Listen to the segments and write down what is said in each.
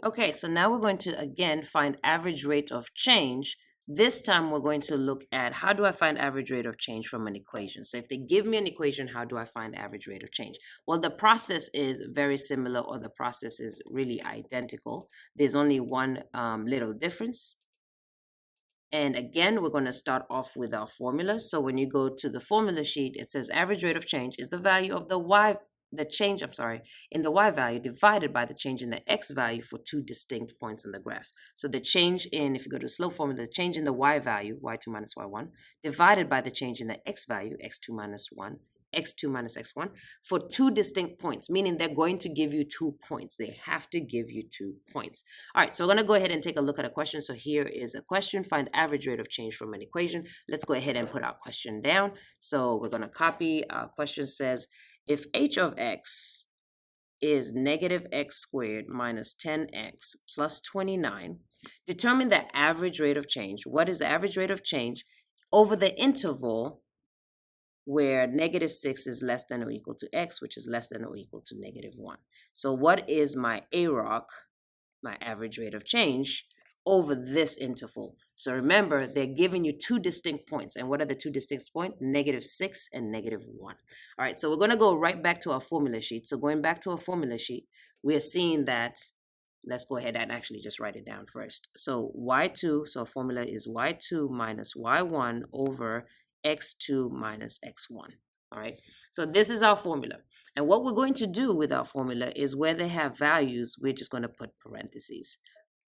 Okay, so now we're going to again find average rate of change. This time we're going to look at how do I find average rate of change from an equation. So if they give me an equation, how do I find average rate of change? Well, the process is very similar, or the process is really identical. There's only one little difference. And again, we're going to start off with our formula. So when you go to the formula sheet, it says average rate of change is the value of the change, in the y value divided by the change in the x value for two distinct points on the graph. So the change in, if you go to the slope formula, the change in the y value, y2 minus y1, divided by the change in the x value, x2 minus 1, x2 minus x1, for two distinct points, meaning they're going to give you 2 points. They have to give you 2 points. All right, so we're going to go ahead and take a look at a question. So here is a question, find average rate of change from an equation. Let's go ahead and put our question down. So we're going to copy. Our question says, if h of x is negative x squared minus 10x plus 29, determine the average rate of change. What is the average rate of change over the interval where negative 6 is less than or equal to x, which is less than or equal to negative 1. So what is my AROC, my average rate of change, over this interval? So remember, they're giving you 2 distinct points. And what are the 2 distinct points? Negative 6 and negative 1. All right, so we're going to go right back to our formula sheet. So going back to our formula sheet, we are seeing that, let's go ahead and actually just write it down first. So y2, so our formula is y2 minus y1 over x2 minus x1. All right, so this is our formula. And what we're going to do with our formula is where they have values, we're just going to put parentheses.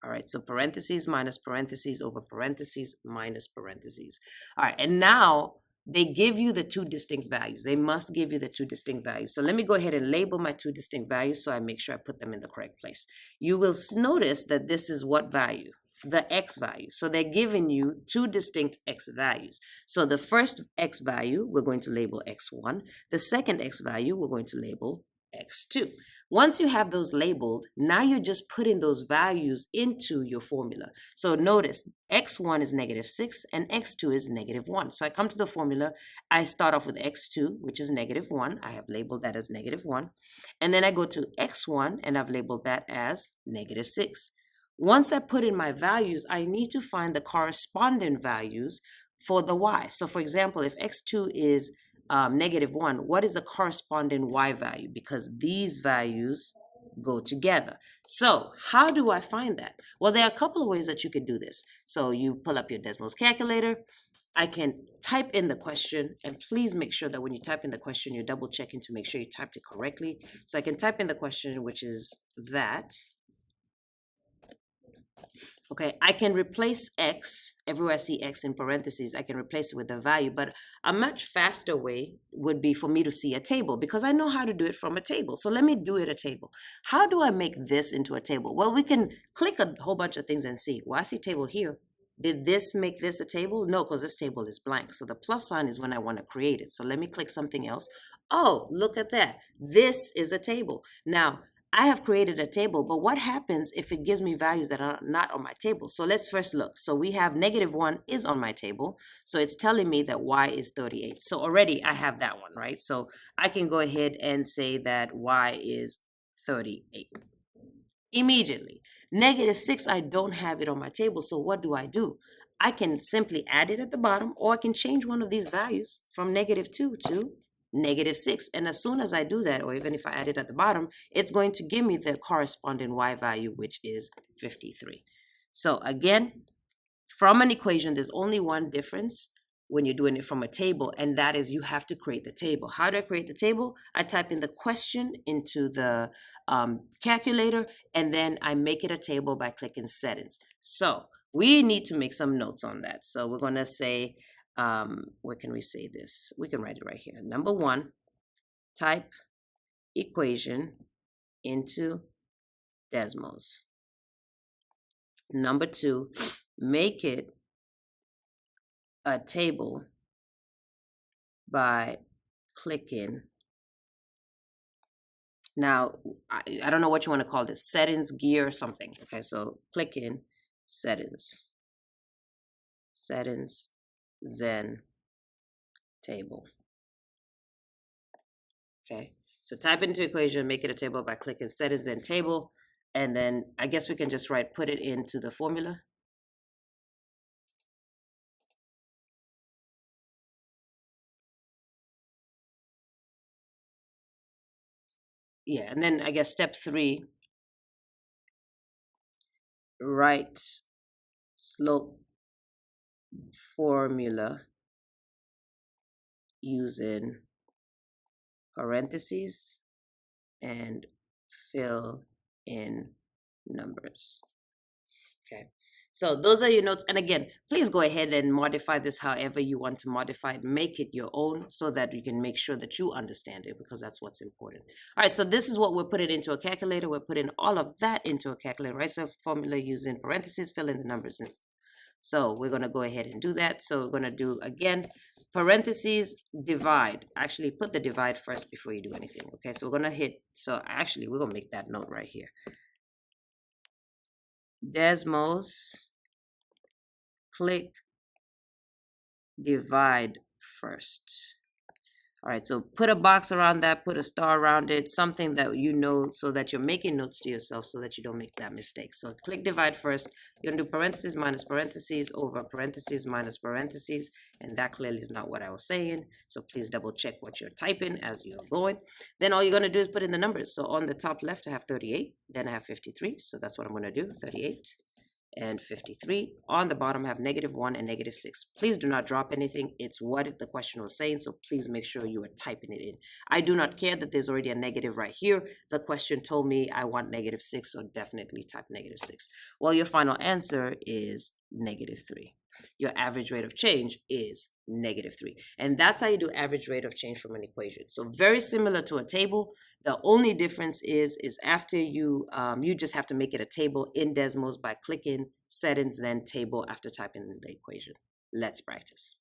All right, so parentheses minus parentheses over parentheses minus parentheses. All right, and now they give you the 2 distinct values. They must give you the 2 distinct values. So let me go ahead and label my 2 distinct values so I make sure I put them in the correct place. You will notice that this is what value? The x value. So they're giving you 2 distinct x values. So the first x value, we're going to label x1. The second x value, we're going to label x2. Once you have those labeled, now you're just putting those values into your formula. So notice x1 is negative 6 and x2 is negative 1. So I come to the formula, I start off with x2, which is negative 1. I have labeled that as negative 1. And then I go to x1 and I've labeled that as negative 6. Once I put in my values, I need to find the corresponding values for the y. So for example, if x2 is negative 1, what is the corresponding y value? Because these values go together. So how do I find that? Well, there are a couple of ways that you could do this. So you pull up your Desmos calculator. I can type in the question, and please make sure that when you type in the question, you're double checking to make sure you typed it correctly. So I can type in the question, which is that. Okay, I can replace x, everywhere I see x in parentheses, I can replace it with a value, but a much faster way would be for me to see a table because I know how to do it from a table. So let me do it a table. How do I make this into a table? Well, we can click a whole bunch of things and see. Well, I see table here. Did this make this a table? No, because this table is blank. So the plus sign is when I want to create it. So let me click something else. Oh, look at that. This is a table. Now, I have created a table, but what happens if it gives me values that are not on my table? So let's first look. So we have negative 1 is on my table. So it's telling me that y is 38. So already I have that one, right? So I can go ahead and say that y is 38. Immediately. Negative 6, I don't have it on my table. So what do? I can simply add it at the bottom, or I can change one of these values from negative 2 to negative 6. And as soon as I do that, or even if I add it at the bottom, it's going to give me the corresponding y value, which is 53. So again, from an equation, there's only one difference when you're doing it from a table, and that is you have to create the table. How do I create the table? I type in the question into the calculator, and then I make it a table by clicking settings. So we need to make some notes on that. So we're going to say, where can we say this? We can write it right here. Number 1, type equation into Desmos. Number 2, make it a table by clicking. Now, I don't know what you want to call this, settings, gear, or something. Okay, so click in settings, then table. Okay, so type into equation, make it a table by clicking settings, then table. And then I guess we can just put it into the formula. Yeah, and then I guess step 3, write slope formula using parentheses and fill in numbers. Okay. So those are your notes. And again, please go ahead and modify this however you want to modify it. Make it your own so that you can make sure that you understand it, because that's what's important. All right, so this is what we're putting into a calculator. We're putting all of that into a calculator, right? So formula using parentheses, fill in the numbers in. So we're going to go ahead and do that. So we're going to do, again, parentheses, divide. Actually, put the divide first before you do anything. Okay, so we're going to hit, so actually, we're going to make that note right here. Desmos, click divide first. All right, so put a box around that, put a star around it, something that you know, so that you're making notes to yourself so that you don't make that mistake. So click divide first. You're gonna do parentheses minus parentheses over parentheses minus parentheses, and that clearly is not what I was saying. So please double check what you're typing as you're going. Then all you're gonna do is put in the numbers. So on the top left, I have 38, then I have 53. So that's what I'm gonna do, 38 and 53. On the bottom, I have -1 and -6. Please do not drop anything. It's what the question was saying, so please make sure you are typing it in. I do not care that there's already a negative right here. The question told me I want -6, so definitely type -6. Well, your final answer is -3. Your average rate of change is -3. And that's how you do average rate of change from an equation. So very similar to a table. The only difference is after you just have to make it a table in Desmos by clicking settings, then table after typing in the equation. Let's practice.